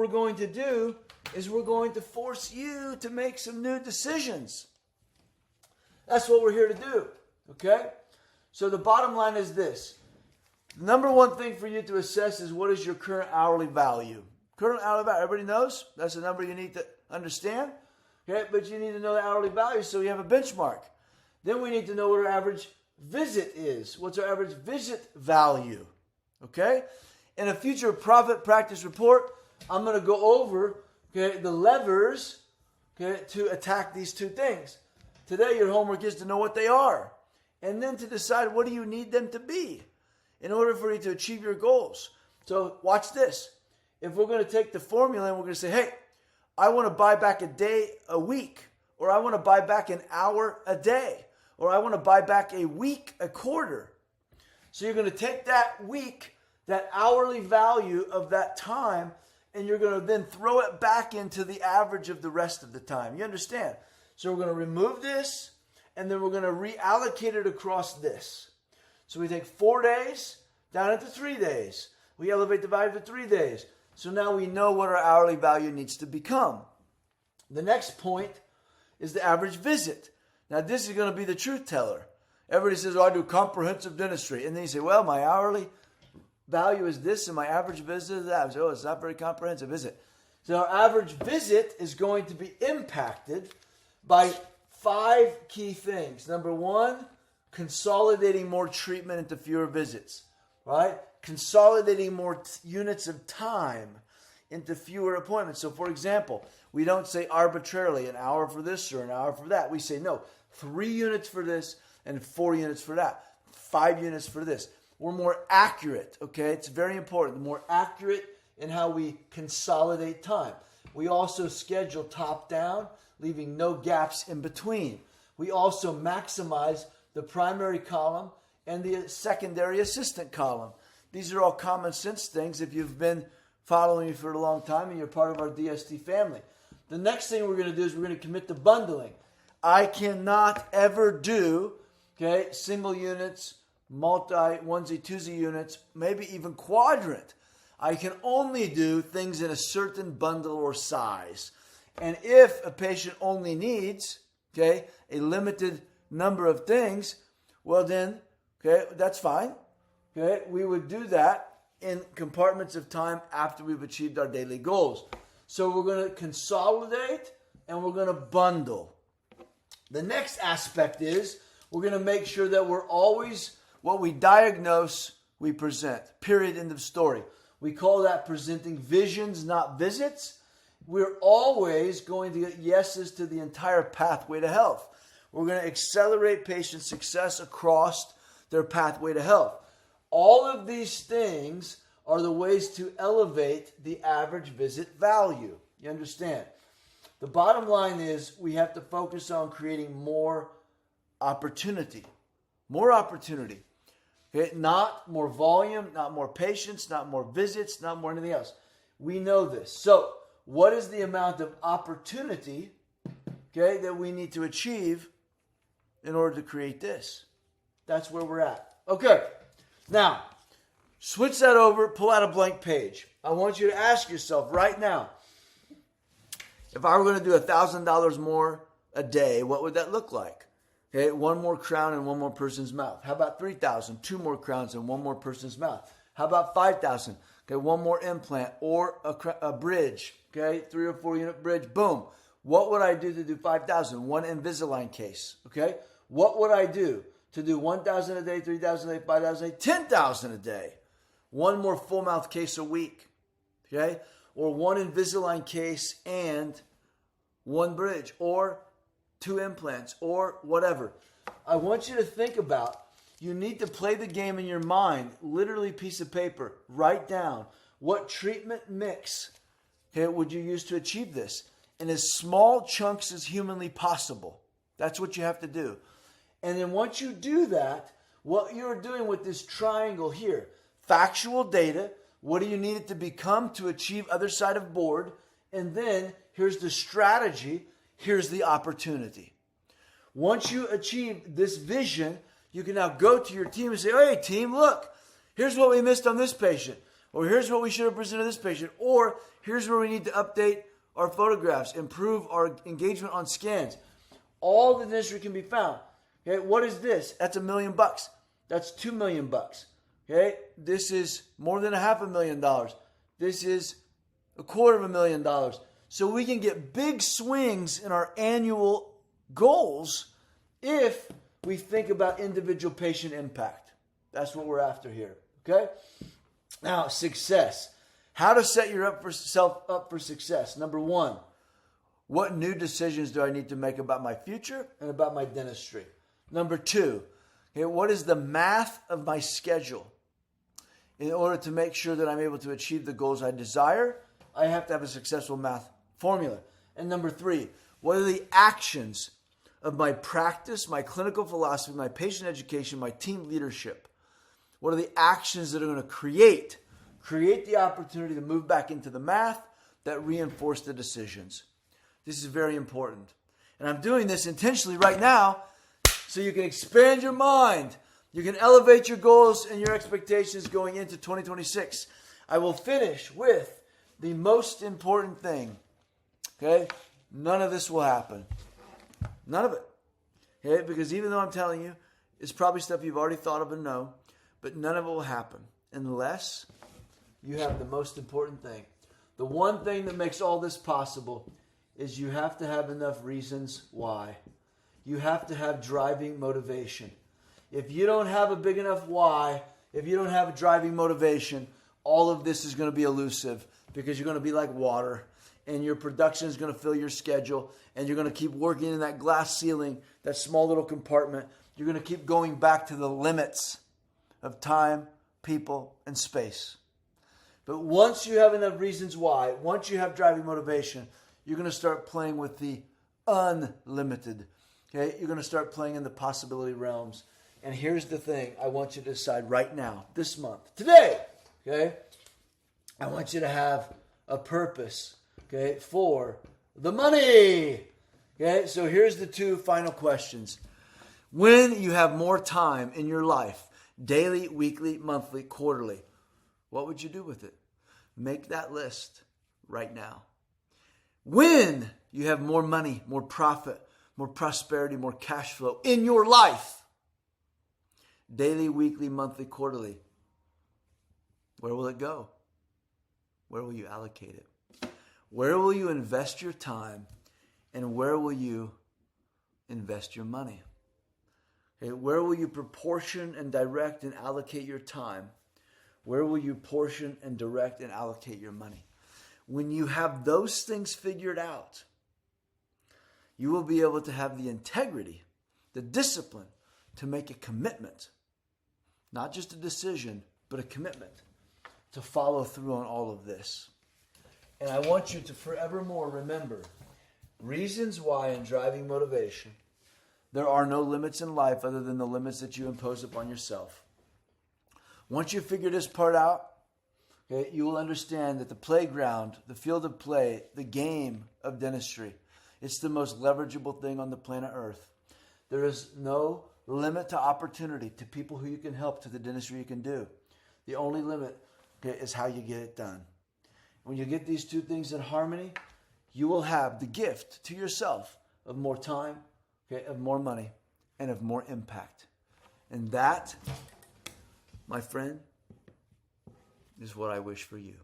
we're going to do is we're going to force you to make some new decisions. That's what we're here to do, okay? So the bottom line is this. The number one thing for you to assess is what is your current hourly value. Current hourly value, everybody knows? That's a number you need to understand. Okay, but you need to know the hourly value so you have a benchmark. Then we need to know what our average visit is. What's our average visit value? Okay? In a future profit practice report, I'm going to go over the levers to attack these two things. Today, your homework is to know what they are. And then to decide what do you need them to be in order for you to achieve your goals. So watch this. If we're going to take the formula and we're going to say, hey, I want to buy back a day a week, or I want to buy back an hour a day, or I want to buy back a week a quarter. So you're going to take that week, that hourly value of that time, and you're going to then throw it back into the average of the rest of the time. You understand? So we're going to remove this, and then we're going to reallocate it across this. So we take 4 days down into 3 days. We elevate the value to 3 days. So now we know what our hourly value needs to become. The next point is the average visit. Now this is going to be the truth teller. Everybody says, oh, I do comprehensive dentistry. And then you say, well, my hourly value is this and my average visit is that. I say, oh, it's not very comprehensive, is it? So our average visit is going to be impacted by 5 key things. Number 1, consolidating more treatment into fewer visits, right? Consolidating more units of time into fewer appointments. So for example, we don't say arbitrarily an hour for this or an hour for that. We say, no, 3 units for this and 4 units for that. 5 units for this. We're more accurate, okay? It's very important. More accurate in how we consolidate time. We also schedule top down, leaving no gaps in between. We also maximize the primary column and the secondary assistant column. These are all common sense things if you've been following me for a long time and you're part of our DST family. The next thing we're going to do is we're going to commit to bundling. I cannot ever do single units, multi, onesie, twosie units, maybe even quadrant. I can only do things in a certain bundle or size. And if a patient only needs a limited number of things, well then, that's fine. We would do that in compartments of time after we've achieved our daily goals. So we're going to consolidate and we're going to bundle. The next aspect is we're going to make sure that we're always, what we diagnose, we present. Period, end of story. We call that presenting visions, not visits. We're always going to get yeses to the entire pathway to health. We're going to accelerate patient success across their pathway to health. All of these things are the ways to elevate the average visit value. You understand? The bottom line is we have to focus on creating more opportunity. More opportunity. Not more volume, not more patients, not more visits, not more anything else. We know this. So, what is the amount of opportunity that we need to achieve in order to create this? That's where we're at. Okay. Now, switch that over, pull out a blank page. I want you to ask yourself right now, if I were going to do $1,000 more a day, what would that look like? One more crown in one more person's mouth. How about 3,000? 2 more crowns in one more person's mouth. How about 5,000? One more implant or a bridge. 3 or 4 unit bridge. Boom. What would I do to do 5,000? 1 Invisalign case. What would I do to do 1,000 a day, 3,000 a day, 5,000 a day, 10,000 a day? 1 more full mouth case a week. Or 1 Invisalign case and 1 bridge or 2 implants or whatever. I want you to think about, you need to play the game in your mind, literally piece of paper, write down what treatment mix would you use to achieve this in as small chunks as humanly possible. That's what you have to do. And then once you do that, what you're doing with this triangle here, factual data, what do you need it to become to achieve other side of board? And then here's the strategy, here's the opportunity. Once you achieve this vision, you can now go to your team and say, hey team, look, here's what we missed on this patient. or here's what we should have presented this patient, or here's where we need to update our photographs, improve our engagement on scans. All the dentistry can be found. Okay, what is this? That's $1 million. That's $2 million. Okay, this is more than $500,000. This is $250,000. So we can get big swings in our annual goals if we think about individual patient impact. That's what we're after here. Okay? Now, success. How to set yourself up for success. Number one, what new decisions do I need to make about my future and about my dentistry? Number two, okay, what is the math of my schedule? In order to make sure that I'm able to achieve the goals I desire, I have to have a successful math formula. And number three, what are the actions of my practice, my clinical philosophy, my patient education, my team leadership? What are the actions that are going to create the opportunity to move back into the math that reinforce the decisions? This is very important. And I'm doing this intentionally right now so you can expand your mind. You can elevate your goals and your expectations going into 2026. I will finish with the most important thing. Okay? None of this will happen. None of it. Okay? Because even though I'm telling you, it's probably stuff you've already thought of and know, but none of it will happen unless you have the most important thing. The one thing that makes all this possible is you have to have enough reasons why. You have to have driving motivation. If you don't have a big enough why, if you don't have a driving motivation, all of this is going to be elusive because you're going to be like water and your production is going to fill your schedule and you're going to keep working in that glass ceiling, that small little compartment. You're going to keep going back to the limits of time, people, and space. But once you have enough reasons why, once you have driving motivation, you're going to start playing with the unlimited. Okay? You're going to start playing in the possibility realms. And here's the thing I want you to decide right now, this month, today, okay? I want you to have a purpose, okay, for the money. Okay, so here's the two final questions. When you have more time in your life, daily, weekly, monthly, quarterly, what would you do with it? Make that list right now. When you have more money, more profit, more prosperity, more cash flow in your life, daily, weekly, monthly, quarterly, where will it go? Where will you allocate it? Where will you invest your time? And where will you invest your money? Okay, where will you proportion and direct and allocate your time? Where will you portion and direct and allocate your money? When you have those things figured out, you will be able to have the integrity, the discipline to make a commitment. Not just a decision, but a commitment to follow through on all of this. And I want you to forevermore remember reasons why and driving motivation. There are no limits in life other than the limits that you impose upon yourself. Once you figure this part out, okay, you will understand that the playground, the field of play, the game of dentistry, it's the most leverageable thing on the planet Earth. There is no limit to opportunity, to people who you can help, to the dentistry you can do. The only limit, okay, is how you get it done. When you get these two things in harmony, you will have the gift to yourself of more time, okay, of more money, and of more impact. And that, my friend, is what I wish for you.